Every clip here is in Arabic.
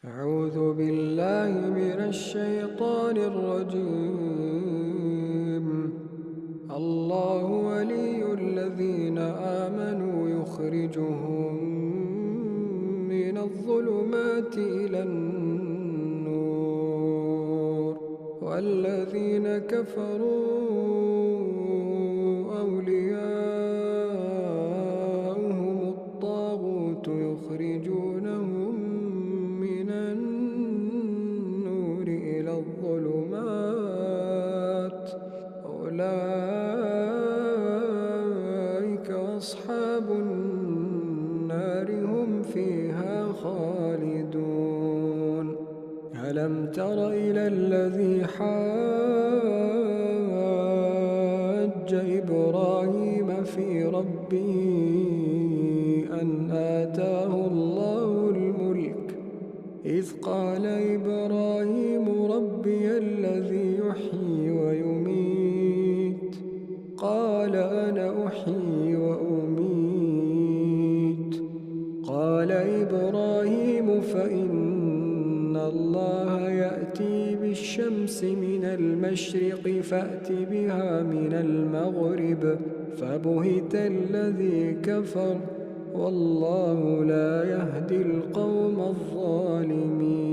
أعوذ بالله من الشيطان الرجيم. الله ولي الذين آمنوا يخرجهم من الظلمات إلى النور، والذين كفروا أولياؤهم الطاغوت يخرجونهم من النور إلى الظلمات، أولئك أصحاب النار هم فيها خالدون. ألم تر إلى الذي حاج إبراهيم في ربه أن آتاه الله الملك، إذ قال إبراهيم ربي الذي يحيي ويميت، قال أنا أحيي وأميت. قال إبراهيم فإن الله يأتي بالشمس من المشرق فأت بها من المغرب، فبهت الذي كفر، والله لا يهدي القوم الظالمين.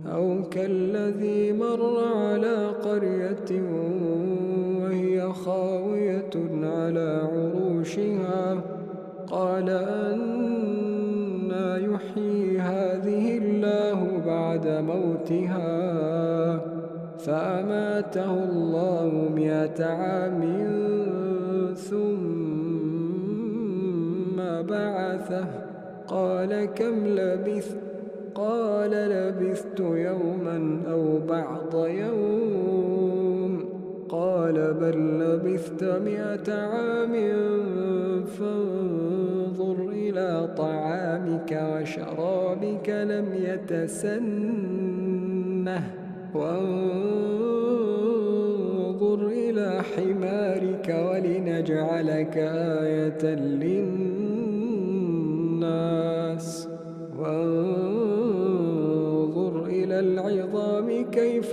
أو كالذي مر على قرية وهي خاوية على عروشها، قال أنى يحيي هذه الله بعد موتها، فأماته الله 100 عام ثم بعثه، قال كم لبثت؟ قال لبثت يوما أو بعض يوم، قال بل لبثت 100 عام فانظر إلى طعامك وشرابك لم يتسنه، وانظر إلى حمارك ولنجعلك آية للناس، وانظر إلى العظام كيف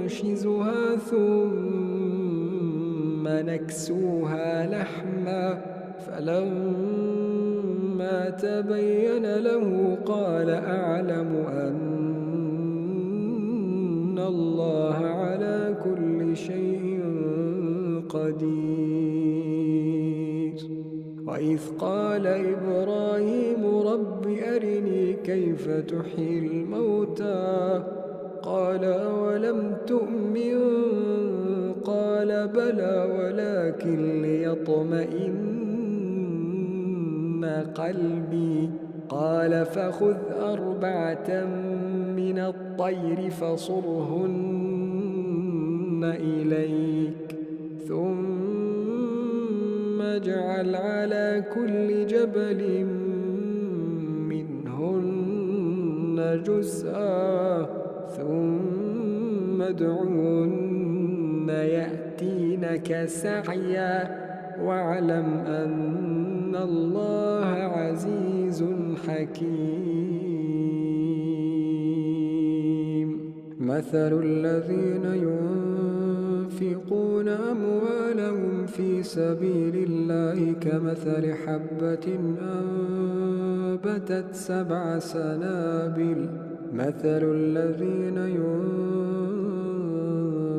ننشزها ثم نكسوها لحما، فلما تبين له قال أعلم أن الله على كل شيء قدير. وإذ قال إبراهيم رب أرني كيف تحيي الموتى، قال أولم تؤمن؟ قال بلى ولكن ليطمئن قلبي، قال فخذ 4 من الطير فصرهن إليك، ثم اجعل على كل جبل منهن جزءا، ثم ادعهن يأتينك سعيا، واعلم أن الله عزيز حكيم. مثل الذين ينفقون أموالهم في سبيل الله كمثل حبة أنبتت 7 سنابل. مثل الذين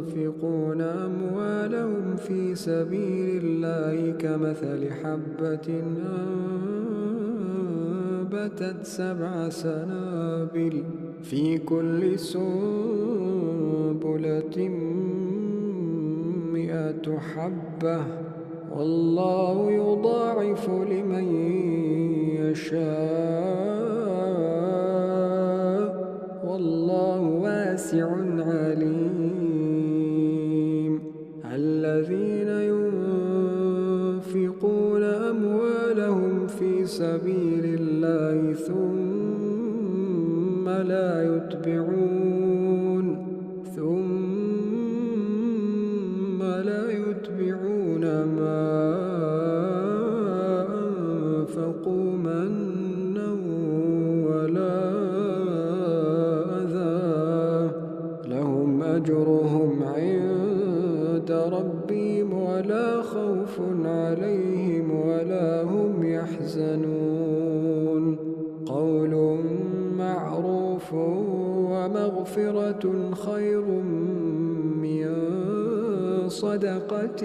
ينفقون أموالهم في سبيل الله كمثل حبة أنبتت 7 سنابل في كل سنبلة 100 حبة، والله يضاعف لمن يشاء، والله واسع عليم. الذين ينفقون أموالهم في سبيل الله ثم لا يتبعون ما أنفقوا منا معروف ومغفرة خير من صدقة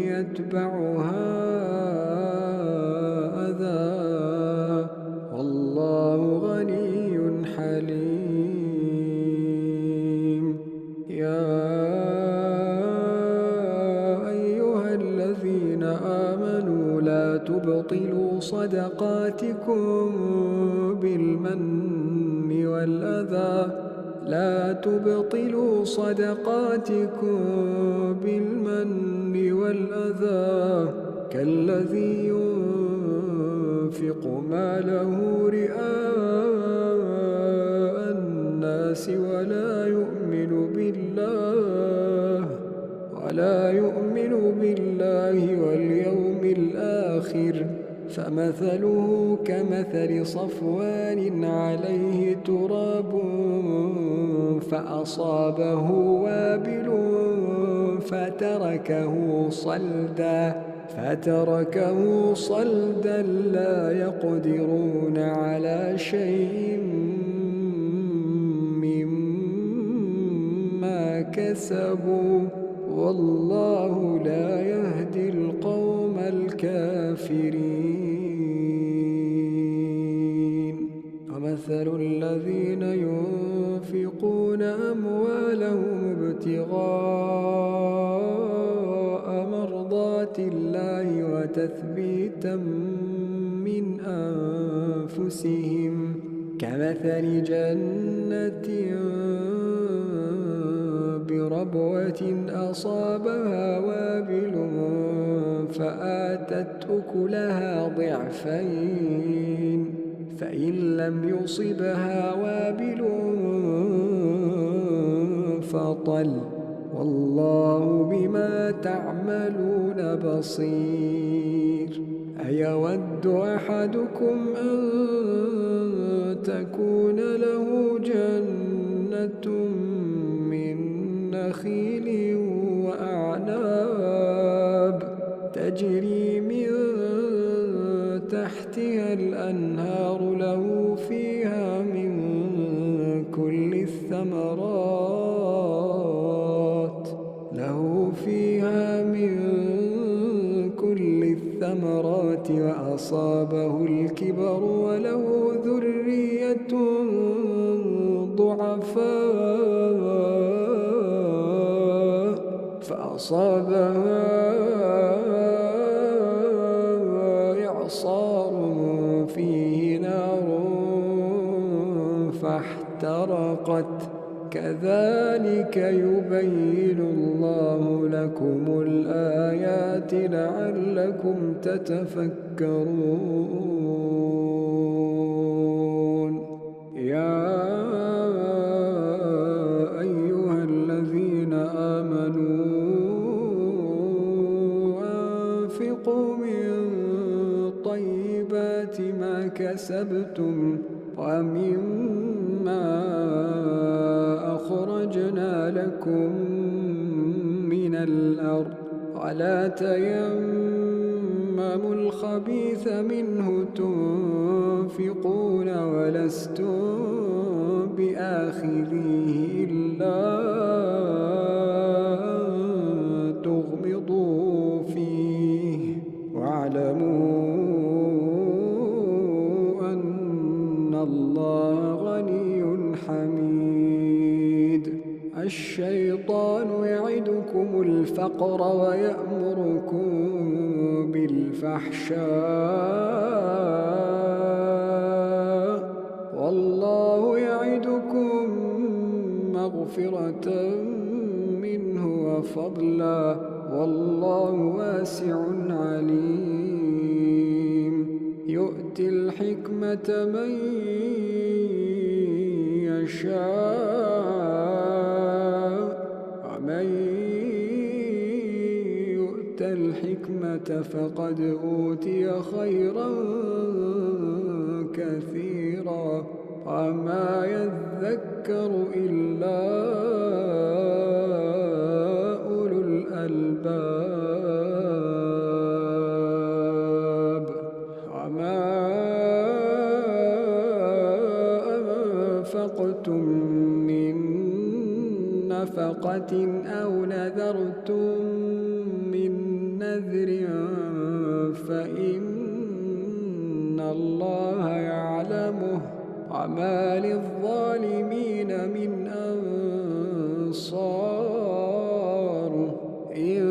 يتبعها أذى والله غني حليم. يا أيها الذين آمنوا لا تبطلوا صدقاتكم بالمن والأذى كالذي ينفق ماله رئاء الناس ولا يؤمن بالله واليوم الآخر فمثله كمثل صفوان عليه تراب فأصابه وابل فتركه صلدا لا يقدرون على شيء مما كسبوا والله لا يهدي القوم الكافرين. ومثل الذين ينفقون أموالهم ابتغاء مرضات الله وتثبيتا من أنفسهم كمثل جنة بربوة أصابها وابل فآتت أكلها ضعفين فإن لم يصبها وابل فطل والله بما تعملون بصير. أيود أحدكم أن تكون له جنة من نخيل وأعناب تجري من تحتها الأنهار له فيها من كل الثمرات وأصابه الكبر وله ذرية ضعفاء فأصابها إعصار فيه نار فاحترقت كذلك يبين الله لكم الآيات لعلكم تتفكرون. يا أيها الذين آمنوا أنفقوا من طيبات ما كسبتم ومما أخرجنا لكم من الأرض ولا تيمموا الخبيث منه تنفقون ولستم بآخذيه إلا أن تغمضوا فيه واعلموا أن الله غني حميد. الشيطان يعدكم الفقر ويأمركم بالفحشاء والله يعدكم مغفرة منه وفضلا والله واسع عليم. يؤتي الحكمة من يشاء ومن يؤت الحكمة فقد أوتي خيرا كثيرا وما يذكر إلا أولو الألباب. وما أنفقتم من نفقة أو نذرتم من نذر فإن الله يعلمه وما للظالمين من أنصار إن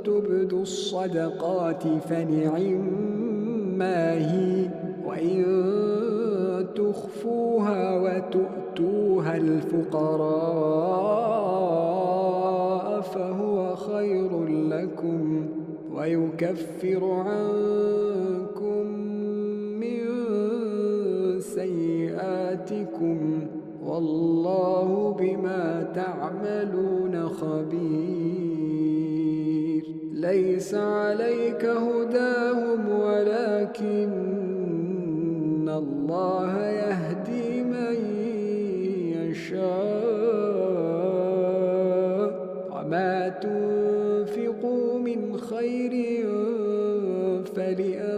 تبدوا الصدقات فنعما هي وإن تخفوها وتؤتوها الفقراء فهو خير لكم ويكفر عنكم من سيئاتكم والله بما تعملون خبير ليس عليك هداهم ولكن الله يهدي من يشاء وما تنفقوا من خير فلأنفسكم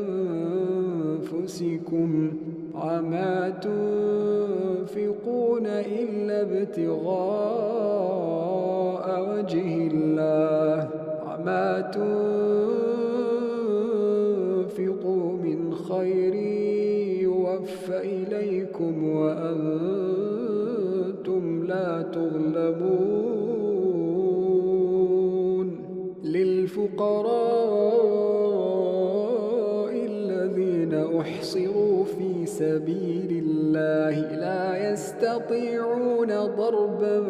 وما تنفقون إلا ابتغاء وجه الله وما تنفقوا من خير يوفى إليكم وأنتم لا تظلمون للفقراء الذين أحصروا في سبيل الله لا يستطيعون ضربا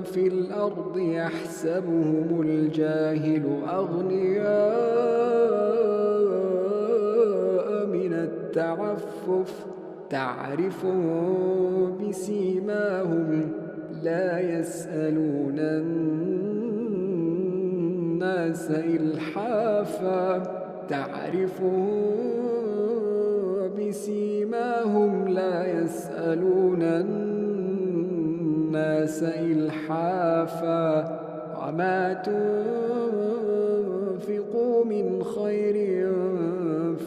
في الأرض يحسبهم الجاهل أغنياء من التعفف تعرفهم بسيماهم لا يسألون الناس إلحافا لا يسألون الناس إلحافا وما تنفقوا من خير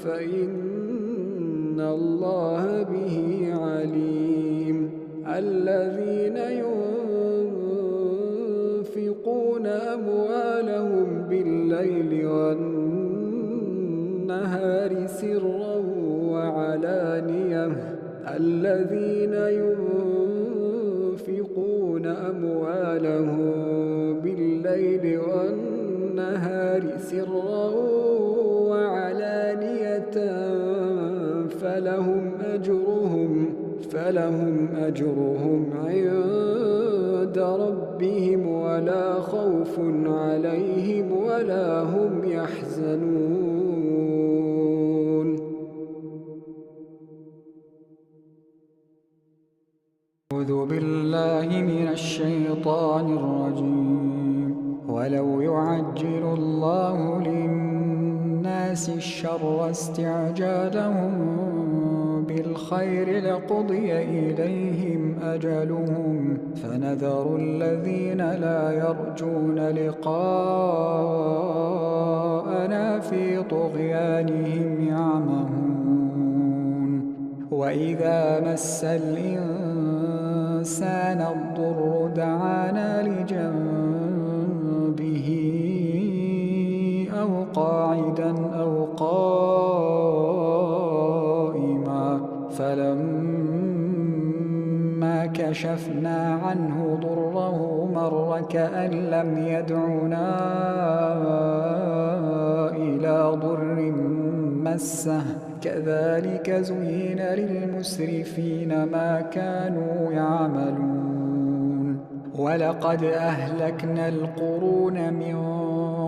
فإن الله به عليم الذين ينفقون أموالهم بالليل والنهار سرا وعلانية فلهم أجرهم عند ربهم ولا خوف عليهم ولا هم يحزنون. أعوذ بالله من الشيطان الرجيم. ولو يعجل الله للناس الشر استعجالهم بالخير لقضي إليهم أجلهم فنذر الذين لا يرجون لقاءنا في طغيانهم يعمهون. وإذا مس الإنسان الضر دعانا لجنبه أو قاعدا أو قائما فلما كشفنا عنه ضره مر كأن لم يدعنا إلى ضر مسه كذلك زين للمسرفين ما كانوا يعملون. ولقد أهلكنا القرون من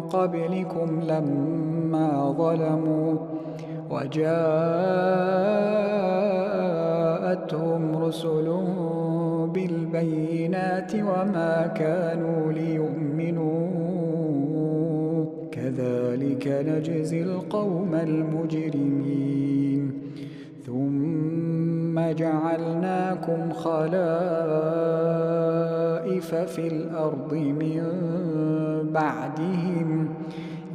قبلكم لما ظلموا وجاءتهم رسلهم بالبينات وما كانوا ليؤمنوا كذلك نجزي القوم المجرمين. ثم جعلناكم خلائف في الأرض من بعدهم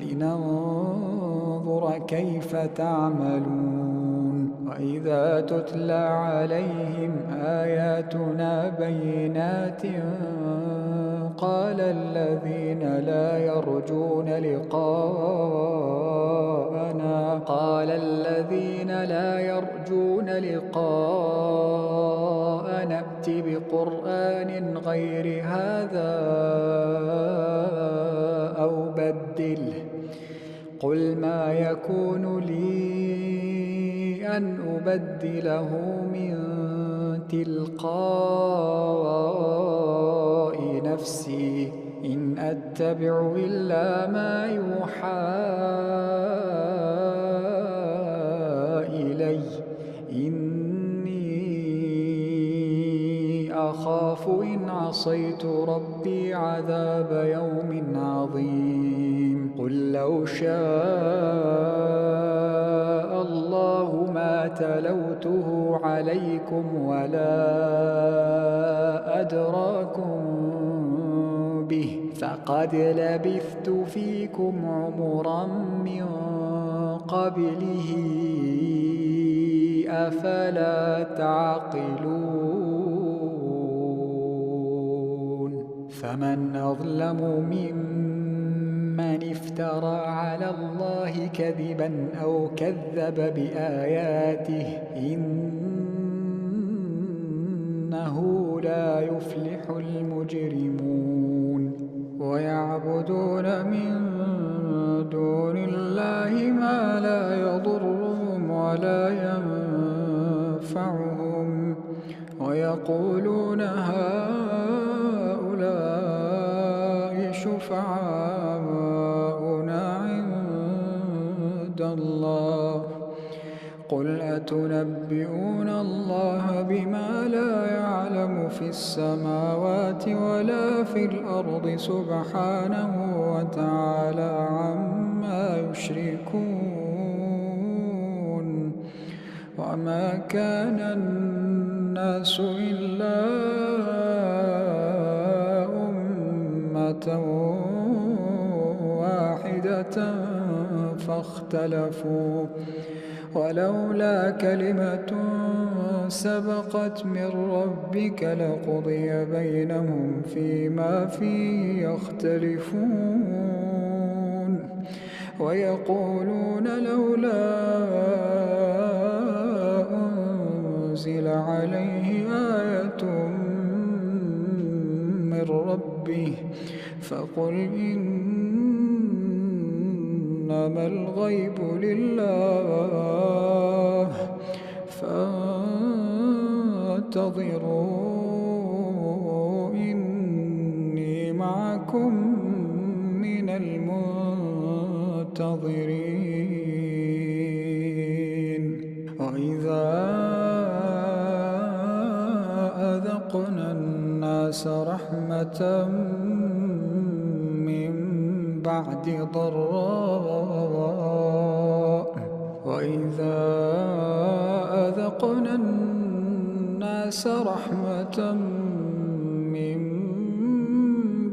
لننظر كيف تعملون. وإذا تتلى عليهم آياتنا بينات قال الذين لا يرجون لقاءنا ائت بقرآن غير هذا أو بدله قل ما يكون لي أن أبدله من تلقاء نفسي إن أتبع إلا ما يوحى إلي إني أخاف إن عصيت ربي عذاب يوم عظيم. قل لو شاء الله ما تلوته عليكم ولا أدراكم به فقد لبثت فيكم عمرا من قبله أفلا تعقلون. فمن أظلم ممن افترى على الله كذبا أو كذب بآياته إنه لا يفلح المجرمون. ويعبدون من دون الله ما لا يضرهم ولا ينفعهم ويقولون هؤلاء شفعاؤنا عند الله قل أتنبئون الله بما لا يعلم في السماوات ولا في الأرض سبحانه وتعالى عما يشركون. وما كان الناس إلا أمة واحدة فاختلفوا ولولا كلمة سبقت من ربك لقضي بينهم فيما فيه يختلفون. ويقولون لولا أنزل عليه آية من ربه فقل إنما الغيب لله فانتظروا إني معكم من المنتظرين. وإذا أذقنا الناس رحمة من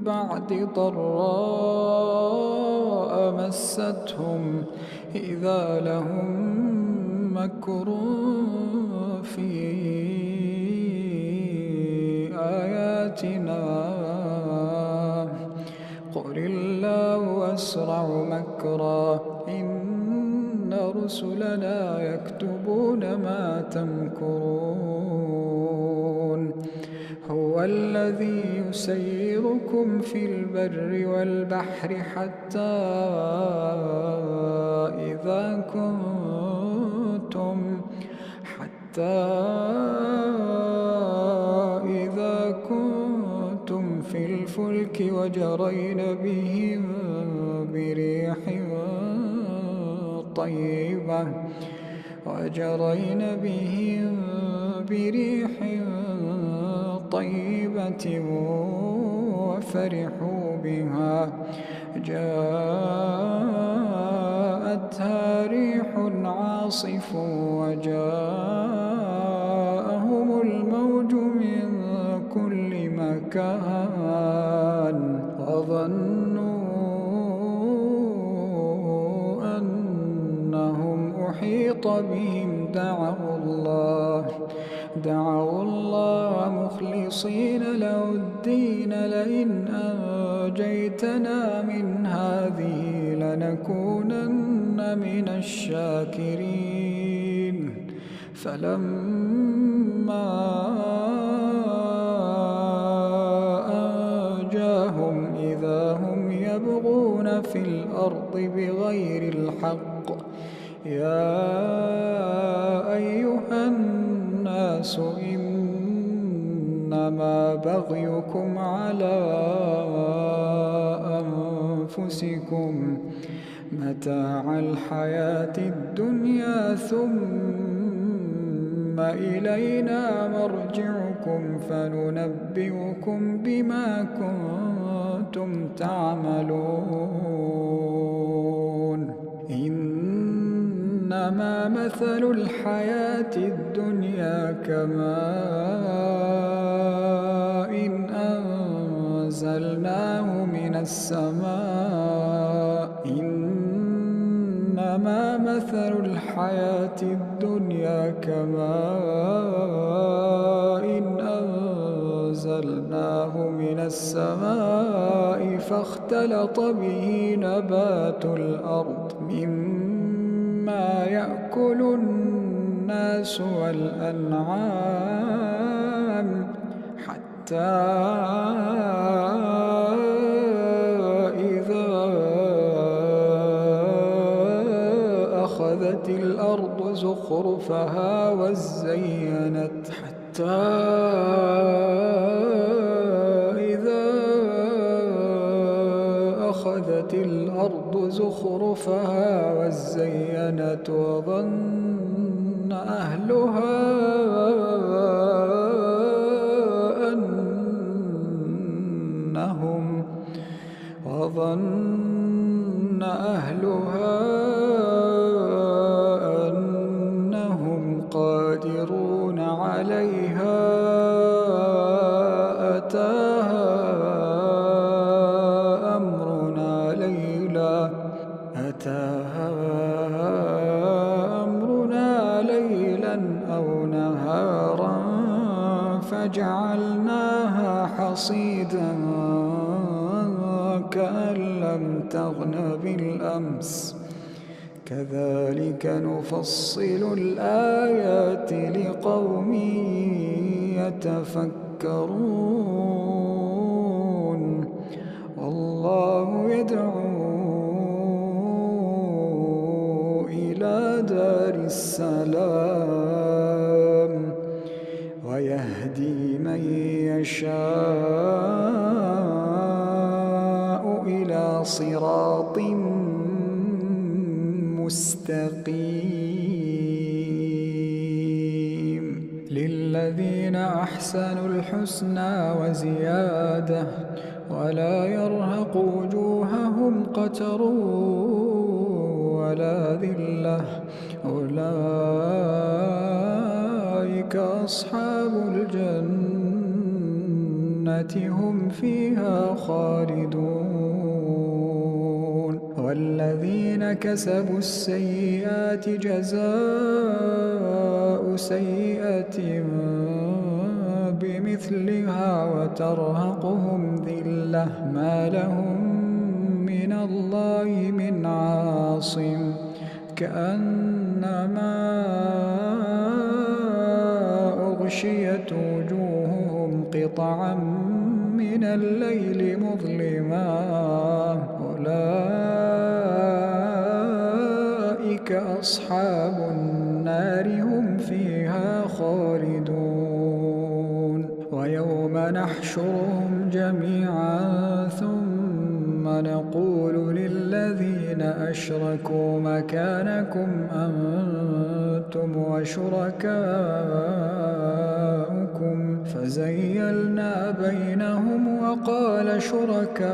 بعد ضراء مستهم إذا لهم مكر في آياتنا قل الله أسرع مكرا إن رسلنا يكتبون ما تمكرون. هو الذي يسيركم في البر والبحر حتى إذا كنتم في الفلك وجرين بهم بريح طيبة وفرحوا بها جاءتها ريح عاصف وجاءهم الموج من كل مكان وظنوا أحيط بهم دعوا الله مخلصين له الدين لئن أنجيتنا من هذه لنكونن من الشاكرين فلما أنجاهم إذا هم يبغون في الأرض بغير الحق يا أيها الناس إنما بغيكم على أنفسكم متاع الحياة الدنيا ثم إلينا مرجعكم فننبئكم بما كنتم تعملون إنما مثل الحياة الدنيا كماء إن أنزلناه من السماء إنما مثل الحياة الدنيا كماء إن أنزلناه من السماء فاختلط به نبات الأرض مما يأكل الناس والأنعام حتى إذا أخذت الأرض زخرفها وزينت وظن أهلها أنهم قادرون عليها أتاها أمرنا ليلا أو نهارا فجعلناها حصيدا كأن لم تغن بالأمس كذلك نفصل الآيات لقوم يتفكرون والله يدعو إلى دار السلام ويهدي من يشاء إلى صراط مستقيم للذين أحسنوا الحسنى وزيادة ولا يرهق وجوههم قتر ولا ذلة أولئك أصحاب الجنة هم فيها خالدون والذين كسبوا السيئات جزاء سيئة بمثلها وترهقهم ذلة ما لهم من الله من عاصم كأنما أغشيت وجوههم قطعا من الليل مظلما أولئك أصحاب النار هم فيها خالدون ويوم نحشرهم جميعا ثم نقول للذين أشركوا مكانكم أنتم وشركاؤكم فزيلنا بينهم وقال شركاؤهم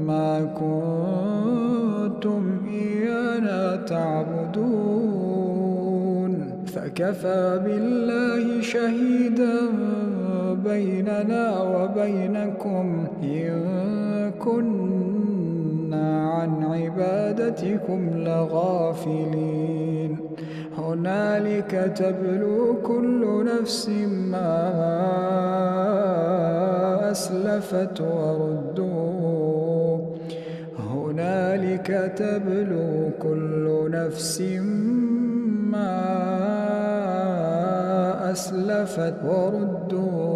ما كنتم إيانا تعبدون فكفى بالله شهيدا بيننا وبينكم إن كنا عن عبادتكم لغافلين هنالك تبلو كل نفس ما أسلفت وردوا هنالك تبلو كل نفس ما أسلفت وردوا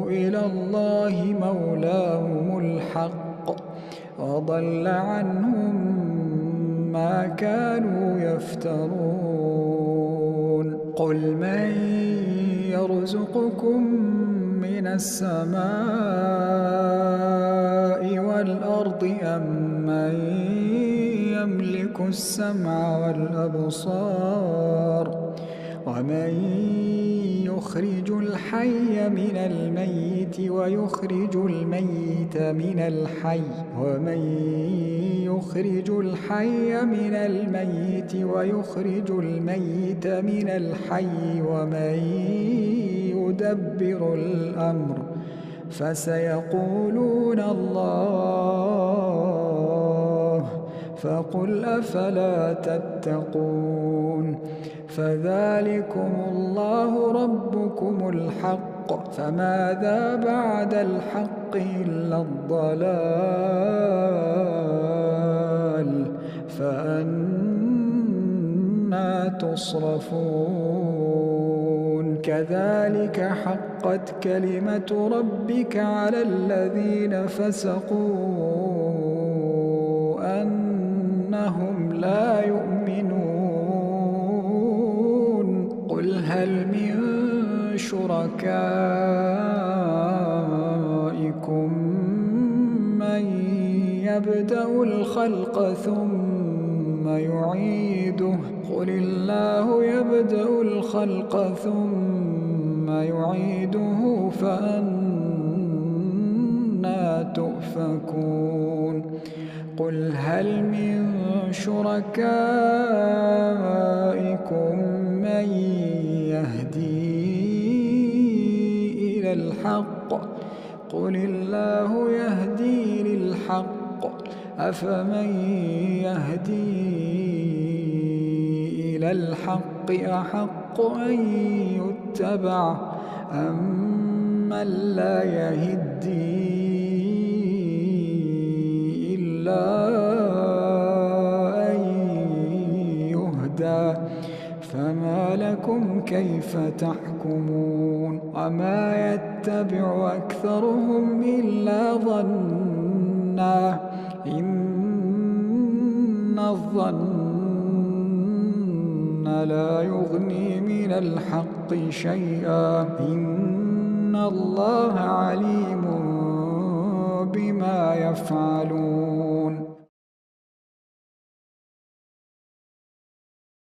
إلى الله مولاهم الحق وضل عنهم ما كانوا يفترون قل من يرزقكم من السماء والأرض أم من يملك السمع والأبصار ومن يخرج الحي من الميت ويخرج الميت من الحي ومن يخرج الحي من الميت ويخرج الميت من الحي ومن يدبر الأمر فسيقولون الله فقل أفلا تتقون فذلكم الله ربكم الحق فماذا بعد الحق إلا الضلال فأنى تصرفون كذلك حقت كلمة ربك على الذين فسقوا أنهم لا يؤمنون قل هل من شركائكم من يبدأ الخلق ثم يعيده قل الله يبدأ الخلق ثم يعيده فأنى تؤفكون قل هل من شركائكم من يهدي إلى الحق قل الله يهدي للحق أفمن يهدي إلى الحق أحق أن يتبع أمن لا يهدي إلا أن يهدى فما لكم كيف تحكمون وما يتبع أكثرهم إلا ظنا إن الظن لا يغني من الحق شيئا إن الله عليم بما يفعل